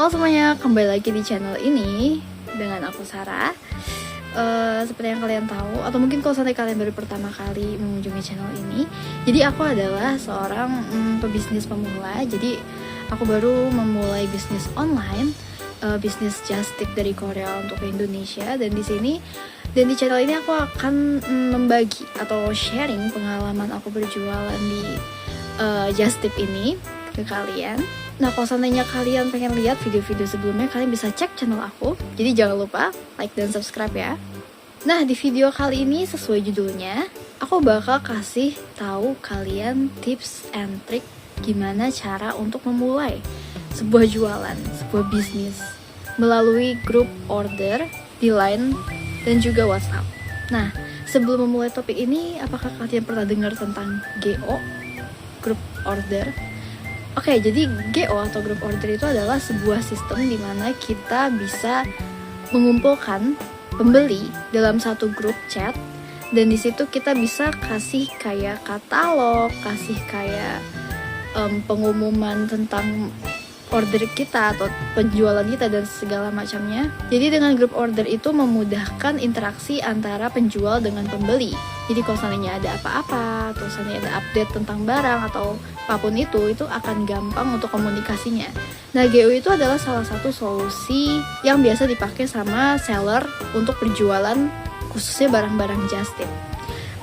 Halo semuanya, kembali lagi di channel ini dengan aku Sarah. Seperti yang kalian tahu, atau mungkin kalau sampai kalian baru pertama kali mengunjungi channel ini, jadi aku adalah seorang pebisnis pemula. Jadi aku baru memulai bisnis online, bisnis just tip dari Korea untuk ke Indonesia. Dan di channel ini aku akan membagi atau sharing pengalaman aku berjualan di just tip ini ke kalian. Nah, kalau seandainya kalian pengen lihat video-video sebelumnya, kalian bisa cek channel aku. Jadi jangan lupa like dan subscribe ya. Nah, di video kali ini sesuai judulnya, aku bakal kasih tahu kalian tips and trick gimana cara untuk memulai sebuah jualan, sebuah bisnis melalui grup order di Line dan juga WhatsApp. Nah, sebelum memulai topik ini, apakah kalian pernah dengar tentang GO, grup order? Oke, jadi GO atau group order itu adalah sebuah sistem di mana kita bisa mengumpulkan pembeli dalam satu grup chat, dan di situ kita bisa kasih kayak katalog, kasih kayak pengumuman tentang order kita atau penjualan kita dan segala macamnya. Jadi dengan group order itu memudahkan interaksi antara penjual dengan pembeli. Jadi kalau seandainya ada apa-apa, atau seandainya ada update tentang barang atau apapun itu akan gampang untuk komunikasinya. Nah, GO itu adalah salah satu solusi yang biasa dipakai sama seller untuk berjualan, khususnya barang-barang just tip.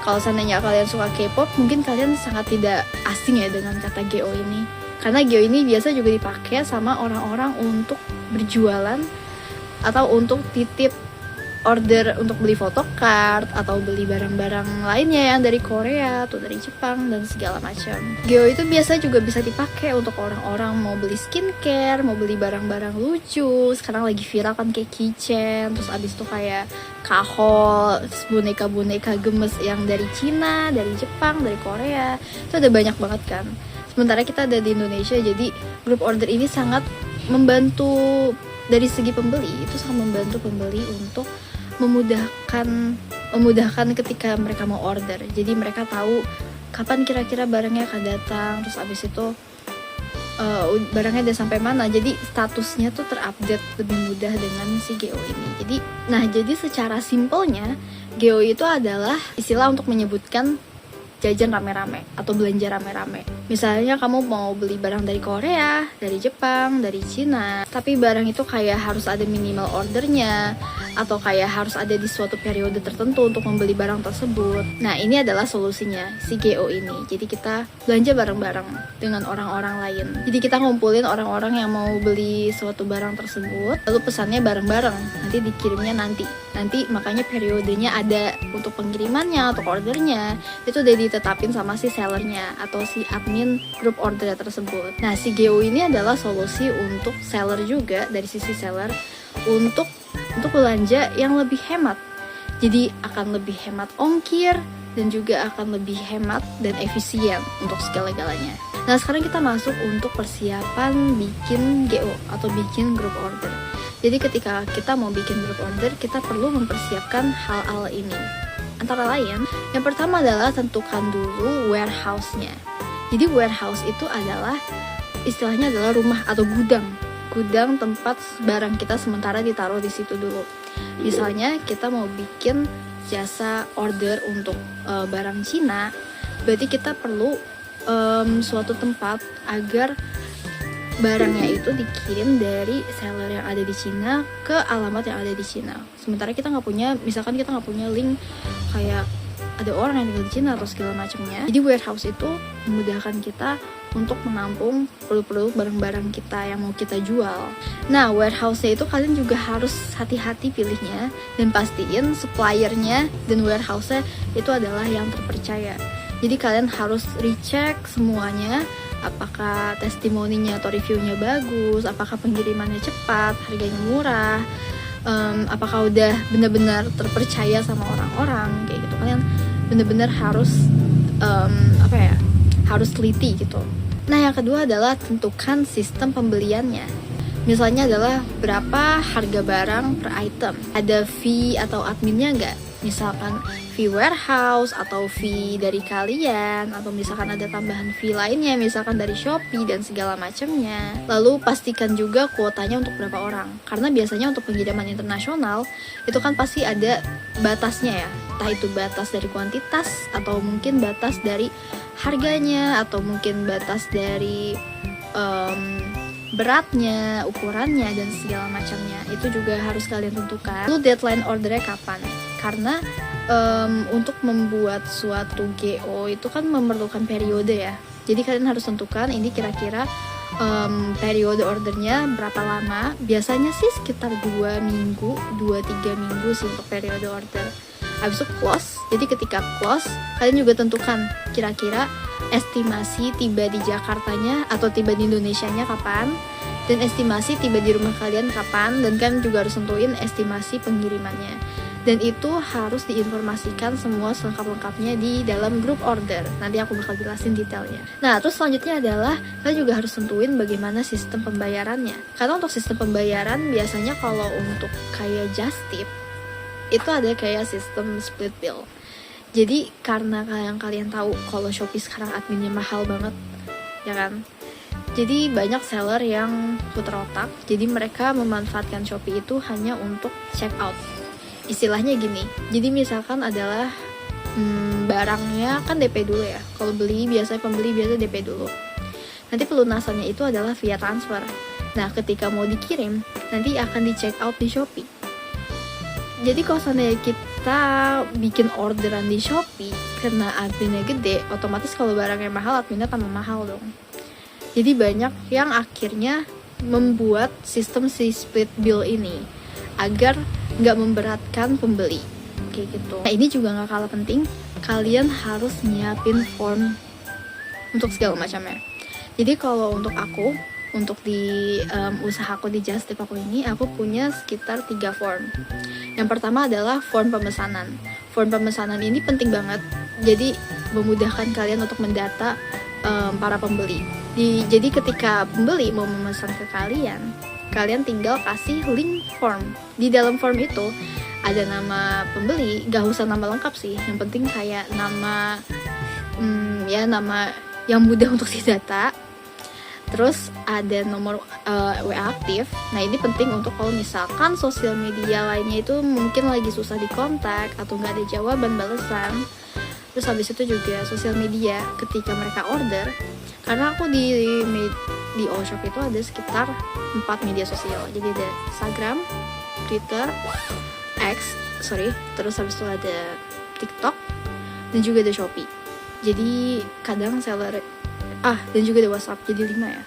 Kalau seandainya kalian suka K-pop, mungkin kalian sangat tidak asing ya dengan kata GO ini. Karena GO ini biasa juga dipakai sama orang-orang untuk berjualan atau untuk titip order untuk beli photocard atau beli barang-barang lainnya yang dari Korea atau dari Jepang dan segala macam. GO itu biasa juga bisa dipakai untuk orang-orang mau beli skincare, mau beli barang-barang lucu. Sekarang lagi viral kan kayak keychain, terus abis itu kayak kahol, boneka-boneka gemes yang dari Cina, dari Jepang, dari Korea. Itu ada banyak banget kan. Sementara kita ada di Indonesia, jadi grup order ini sangat membantu dari segi pembeli. Itu sangat membantu pembeli untuk memudahkan ketika mereka mau order. Jadi mereka tahu kapan kira-kira barangnya akan datang, terus abis itu barangnya udah sampai mana. Jadi statusnya tuh terupdate lebih mudah dengan si GO ini. Jadi secara simpelnya GO itu adalah istilah untuk menyebutkan jajan rame-rame atau belanja rame-rame. Misalnya kamu mau beli barang dari Korea, dari Jepang, dari Cina, tapi barang itu kayak harus ada minimal ordernya atau kayak harus ada di suatu periode tertentu untuk membeli barang tersebut. Nah, ini adalah solusinya si GO ini. Jadi kita belanja bareng-bareng dengan orang-orang lain. Jadi kita ngumpulin orang-orang yang mau beli suatu barang tersebut, lalu pesannya bareng-bareng. Nanti dikirimnya nanti makanya periodenya ada untuk pengirimannya atau ordernya itu udah ditetapin sama si sellernya atau si admin grup order tersebut. Nah, si GO ini adalah solusi untuk seller juga, dari sisi seller untuk belanja yang lebih hemat. Jadi akan lebih hemat ongkir dan juga akan lebih hemat dan efisien untuk segala-galanya. Nah, sekarang kita masuk untuk persiapan bikin GO atau bikin grup order. Jadi ketika kita mau bikin grup order, kita perlu mempersiapkan hal-hal ini. Antara lain, yang pertama adalah tentukan dulu warehouse-nya. Jadi warehouse itu adalah istilahnya adalah rumah atau gudang tempat barang kita sementara ditaruh di situ dulu. Misalnya kita mau bikin jasa order untuk barang Cina, berarti kita perlu suatu tempat agar barangnya itu dikirim dari seller yang ada di Cina ke alamat yang ada di Cina. Sementara kita misalkan kita nggak punya link kayak ada orang yang tinggal di Cina atau segala macamnya. Jadi warehouse itu memudahkan kita untuk menampung produk-produk barang-barang kita yang mau kita jual. Nah, warehouse-nya itu kalian juga harus hati-hati pilihnya dan pastiin suppliernya dan warehouse-nya itu adalah yang terpercaya. Jadi kalian harus recheck semuanya, apakah testimoninya atau reviewnya bagus, apakah pengirimannya cepat, harganya murah, apakah udah benar-benar terpercaya sama orang-orang kayak gitu. Kalian benar-benar harus harus teliti gitu. Nah, yang kedua adalah tentukan sistem pembeliannya. Misalnya adalah berapa harga barang per item. Ada fee atau adminnya nggak? Misalkan fee warehouse atau fee dari kalian, atau misalkan ada tambahan fee lainnya, misalkan dari Shopee dan segala macamnya. Lalu pastikan juga kuotanya untuk berapa orang, karena biasanya untuk pengiriman internasional itu kan pasti ada batasnya ya, entah itu batas dari kuantitas atau mungkin batas dari harganya, atau mungkin batas dari beratnya, ukurannya, dan segala macamnya. Itu juga harus kalian tentukan. Lalu deadline ordernya kapan? Karena untuk membuat suatu GO itu kan memerlukan periode ya. Jadi kalian harus tentukan ini kira-kira periode ordernya berapa lama. Biasanya sih sekitar 2 minggu, 2-3 minggu sih untuk periode order. Habis itu close. Jadi ketika close, kalian juga tentukan kira-kira estimasi tiba di Jakartanya atau tiba di Indonesianya kapan, dan estimasi tiba di rumah kalian kapan, dan kan juga harus tentuin estimasi pengirimannya. Dan itu harus diinformasikan semua selengkap-lengkapnya di dalam grup order. Nanti aku bakal jelasin detailnya. Nah, terus selanjutnya adalah kalian juga harus tentuin bagaimana sistem pembayarannya. Karena untuk sistem pembayaran biasanya kalau untuk kayak Just Tip itu ada kayak sistem split bill. Jadi karena kalian tahu kalau Shopee sekarang adminnya mahal banget, ya kan? Jadi banyak seller yang putar otak. Jadi mereka memanfaatkan Shopee itu hanya untuk check out. Istilahnya gini. Jadi misalkan adalah barangnya kan DP dulu ya. Kalau beli biasanya pembeli biasa DP dulu. Nanti pelunasannya itu adalah via transfer. Nah, ketika mau dikirim, nanti akan di check out di Shopee. Jadi kalau seandainya kita bikin orderan di Shopee karena adminnya gede, otomatis kalau barangnya mahal, adminnya tambah mahal dong. Jadi banyak yang akhirnya membuat sistem si split bill ini agar nggak memberatkan pembeli, kayak gitu. Nah, ini juga nggak kalah penting, kalian harus nyiapin form untuk segala macamnya. Jadi kalau untuk aku, untuk di usahaku di Just Tip aku ini, aku punya sekitar 3 form. Yang pertama adalah form pemesanan. Form pemesanan ini penting banget, jadi memudahkan kalian untuk mendata para pembeli. Jadi ketika pembeli mau memesan ke kalian, kalian tinggal kasih link form. Di dalam form itu ada nama pembeli, gak usah nama lengkap sih, yang penting kayak nama nama yang mudah untuk didata. Terus ada nomor WA aktif. Nah, ini penting untuk kalau misalkan sosial media lainnya itu mungkin lagi susah dikontak atau nggak ada jawaban balasan. Terus habis itu juga sosial media ketika mereka order. Karena aku di Allshop itu ada sekitar 4 media sosial. Jadi ada Instagram, Twitter, terus habis itu ada TikTok, dan juga ada Shopee. Jadi kadang seller dan juga ada WhatsApp, jadi 5 ya.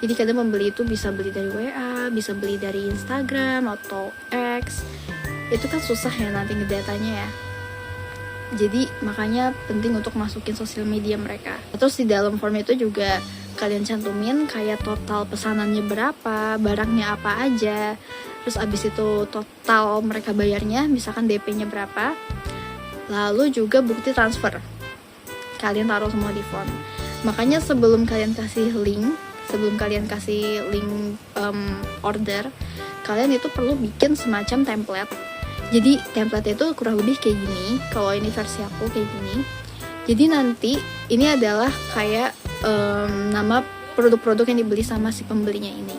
Jadi kadang pembeli itu bisa beli dari WA, bisa beli dari Instagram atau X. Itu kan susah ya nanti ngedatanya ya. Jadi makanya penting untuk masukin sosial media mereka. Terus di dalam form itu juga kalian cantumin kayak total pesanannya berapa, barangnya apa aja. Terus abis itu total mereka bayarnya, misalkan DP-nya berapa. Lalu juga bukti transfer. Kalian taruh semua di form. Makanya sebelum kalian kasih link order, kalian itu perlu bikin semacam template. Jadi template itu kurang lebih kayak gini. Kalau ini versi aku kayak gini. Jadi nanti ini adalah kayak nama produk-produk yang dibeli sama si pembelinya ini,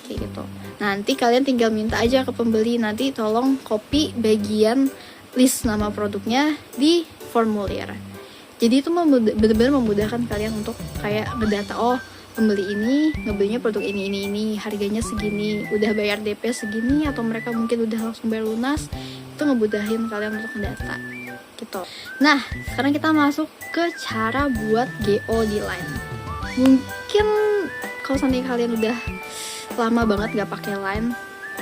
kayak gitu. Nanti kalian tinggal minta aja ke pembeli, nanti tolong copy bagian list nama produknya di formulir. Jadi itu benar-benar memudahkan kalian untuk kayak ngedata, pembeli ini ngebelinya produk ini, harganya segini, udah bayar DP segini, atau mereka mungkin udah langsung bayar lunas. Itu ngemudahin kalian untuk ngedata gitu. Nah, sekarang kita masuk ke cara buat GO di Line. Mungkin kalau seandainya kalian udah lama banget gak pakai Line,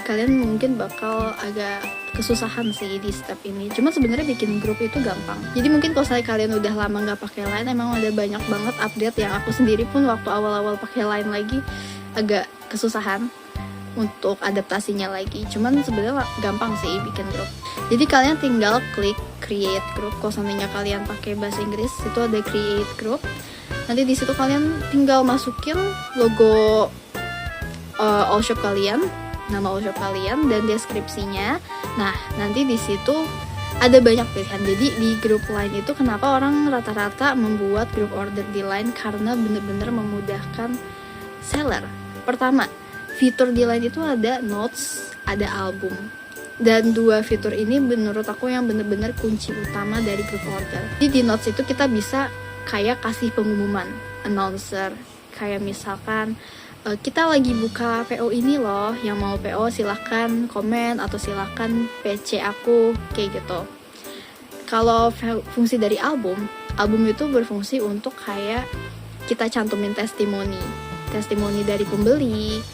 kalian mungkin bakal agak kesusahan sih di step ini. Cuma sebenarnya bikin grup itu gampang. Jadi mungkin kalau saya kalian udah lama nggak pakai Line, emang ada banyak banget update yang aku sendiri pun waktu awal-awal pakai Line lagi agak kesusahan untuk adaptasinya lagi. Cuman sebenarnya gampang sih bikin grup. Jadi kalian tinggal klik create group. Kalau seandainya kalian pakai bahasa Inggris, itu ada create group. Nanti di situ kalian tinggal masukin logo all shop kalian, nama all shop kalian dan deskripsinya. Nah, nanti di situ ada banyak pilihan. Jadi di grup Line itu kenapa orang rata-rata membuat grup order di Line, karena bener-bener memudahkan seller. Pertama, fitur di Line itu ada notes, ada album. Dan dua fitur ini menurut aku yang bener-bener kunci utama dari grup order. Jadi di notes itu kita bisa kayak kasih pengumuman, announcer. Kayak misalkan kita lagi buka PO ini loh, yang mau PO silahkan komen atau silahkan PC aku, kayak gitu. Kalau fungsi dari album itu berfungsi untuk kayak kita cantumin testimoni dari pembeli.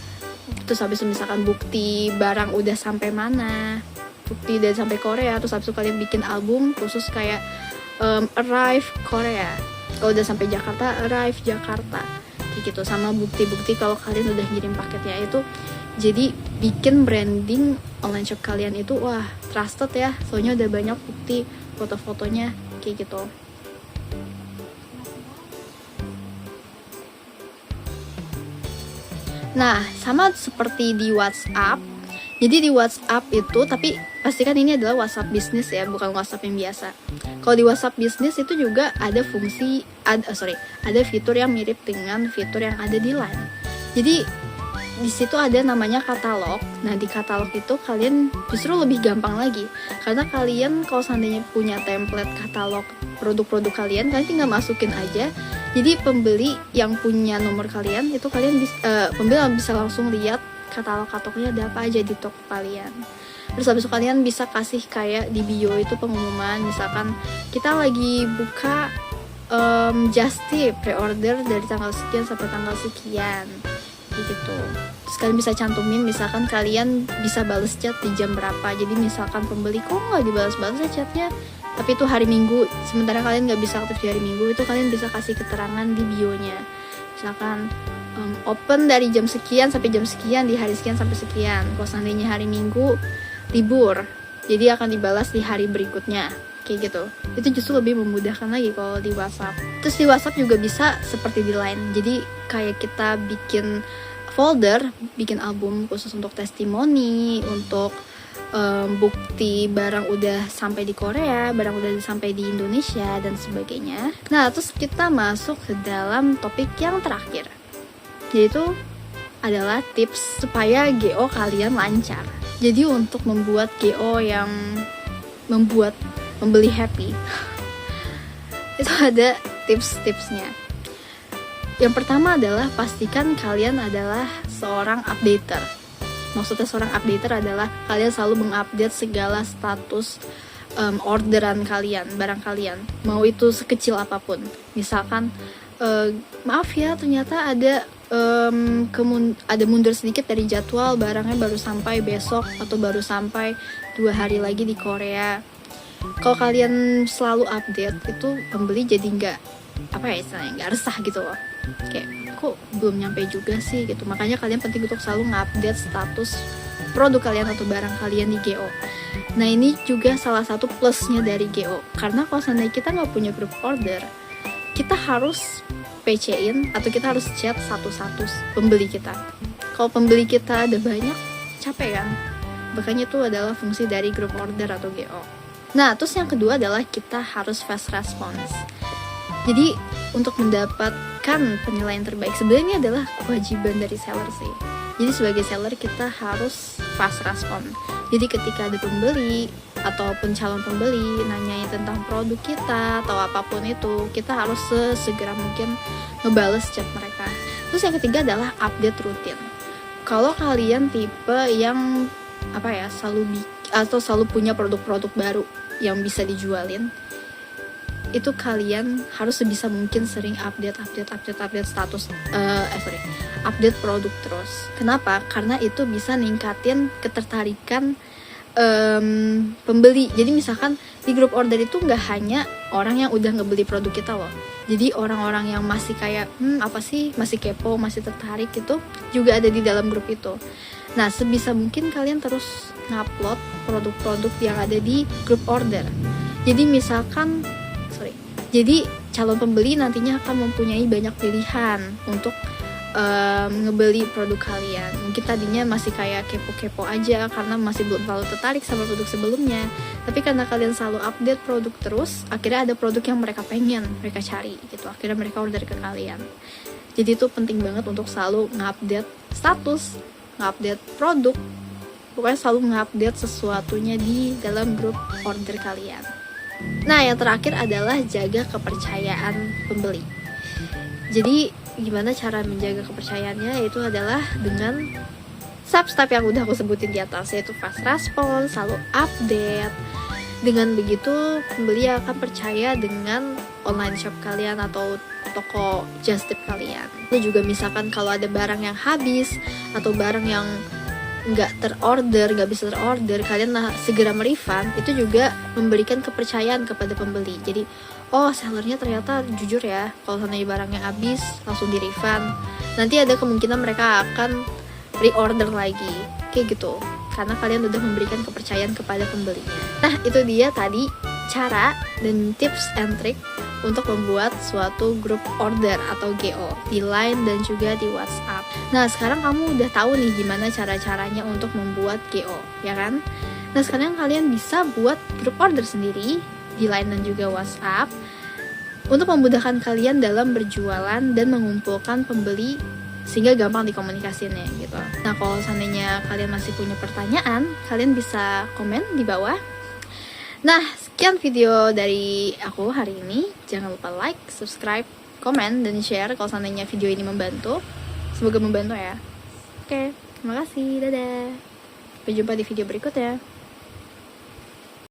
Terus habis itu misalkan bukti barang udah sampai mana, bukti udah sampai Korea. Terus habis itu kalian bikin album khusus kayak arrive Korea, kalau udah sampai Jakarta arrive Jakarta, kayak gitu. Sama bukti-bukti kalau kalian udah ngirim paketnya. Itu jadi bikin branding online shop kalian itu wah trusted ya, soalnya udah banyak bukti foto-fotonya kayak gitu. Nah, sama seperti di WhatsApp. Jadi di WhatsApp itu, tapi pastikan ini adalah WhatsApp bisnis ya, bukan WhatsApp yang biasa. Kalau di WhatsApp bisnis itu juga ada ada fitur yang mirip dengan fitur yang ada di Line. Jadi di situ ada namanya katalog. Nah, di katalog itu kalian justru lebih gampang lagi, karena kalian kalau seandainya punya template katalog produk-produk kalian tinggal masukin aja. Jadi pembeli yang punya nomor kalian itu pembeli bisa langsung lihat katalog-katalognya ada apa aja di toko kalian. Terus habis itu kalian bisa kasih kayak di bio itu pengumuman, misalkan kita lagi buka just tip pre-order dari tanggal sekian sampai tanggal sekian gitu. Terus kalian bisa cantumin misalkan kalian bisa bales chat di jam berapa. Jadi misalkan pembeli kok nggak dibalas-balas ya chatnya, tapi itu hari Minggu, sementara kalian nggak bisa aktif di hari Minggu, itu kalian bisa kasih keterangan di bio-nya. Misalkan open dari jam sekian sampai jam sekian di hari sekian sampai sekian. Kalau seandainya hari Minggu libur, jadi akan dibalas di hari berikutnya, kayak gitu. Itu justru lebih memudahkan lagi kalau di WhatsApp. Terus di WhatsApp juga bisa seperti di Line. Jadi kayak kita bikin folder, bikin album khusus untuk testimoni, untuk bukti barang udah sampai di Korea, barang udah sampai di Indonesia dan sebagainya. Nah, terus kita masuk ke dalam topik yang terakhir, yaitu adalah tips supaya GO kalian lancar. Jadi untuk membuat GO yang membuat pembeli happy itu ada tips-tipsnya. Yang pertama adalah pastikan kalian adalah seorang updater. Maksudnya seorang updater adalah kalian selalu mengupdate segala status orderan kalian, barang kalian, mau itu sekecil apapun. Misalkan maaf ya, ternyata ada mundur sedikit dari jadwal, barangnya baru sampai besok atau baru sampai 2 hari lagi di Korea. Kalau kalian selalu update, itu pembeli jadi nggak resah gitu loh, kayak kok belum nyampe juga sih gitu. Makanya kalian penting untuk selalu ngupdate status produk kalian atau barang kalian di GO. Nah, ini juga salah satu plusnya dari GO, karena kalau seandainya kita nggak punya grup order, kita harus PC-in atau kita harus chat satu-satu pembeli kita. Kalau pembeli kita ada banyak, capek kan? Makanya itu adalah fungsi dari grup order atau GO. Nah, terus yang kedua adalah kita harus fast response. Jadi untuk mendapatkan penilaian terbaik, sebenarnya ini adalah kewajiban dari seller sih. Jadi sebagai seller kita harus fast respon. Jadi ketika ada pembeli ataupun calon pembeli nanyain tentang produk kita atau apapun itu, kita harus sesegera mungkin ngebales chat mereka. Terus yang ketiga adalah update rutin. Kalau kalian tipe yang selalu punya produk-produk baru yang bisa dijualin, itu kalian harus sebisa mungkin sering update status update produk terus. Kenapa? Karena itu bisa ningkatin ketertarikan pembeli. Jadi misalkan di grup order itu nggak hanya orang yang udah ngebeli produk kita loh, jadi orang-orang yang masih kayak masih kepo, masih tertarik, itu juga ada di dalam grup itu. Nah, sebisa mungkin kalian terus ngupload produk-produk yang ada di grup order. Jadi calon pembeli nantinya akan mempunyai banyak pilihan untuk ngebeli produk kalian. Mungkin tadinya masih kayak kepo-kepo aja karena masih belum terlalu tertarik sama produk sebelumnya, tapi karena kalian selalu update produk terus, akhirnya ada produk yang mereka pengen, mereka cari gitu, akhirnya mereka order ke kalian. Jadi itu penting banget untuk selalu ngupdate status, ngupdate produk, pokoknya selalu ngupdate sesuatunya di dalam grup order kalian. Nah, yang terakhir adalah jaga kepercayaan pembeli. Jadi gimana cara menjaga kepercayaannya, yaitu adalah dengan step-step yang udah aku sebutin di atas, yaitu fast response, selalu update. Dengan begitu pembeli akan percaya dengan online shop kalian atau toko just tip kalian. Lalu juga misalkan kalau ada barang yang habis atau barang yang nggak bisa terorder, kalian segera merefund, itu juga memberikan kepercayaan kepada pembeli. Jadi oh, sellernya ternyata jujur ya, kalau seandainya barangnya habis langsung di refund, nanti ada kemungkinan mereka akan reorder lagi, kayak gitu, karena kalian udah memberikan kepercayaan kepada pembelinya. Nah, itu dia tadi cara dan tips and trick untuk membuat suatu grup order atau GO di Line dan juga di WhatsApp. Nah, sekarang kamu udah tahu nih gimana cara-caranya untuk membuat GO, ya kan? Nah, sekarang kalian bisa buat grup order sendiri di Line dan juga WhatsApp untuk memudahkan kalian dalam berjualan dan mengumpulkan pembeli sehingga gampang dikomunikasinya gitu. Nah, kalau seandainya kalian masih punya pertanyaan, kalian bisa komen di bawah. Nah, sekian video dari aku hari ini. Jangan lupa like, subscribe, komen, dan share kalau seandainya video ini membantu. Semoga membantu ya. Oke, terima kasih. Dadah. Sampai jumpa di video berikutnya.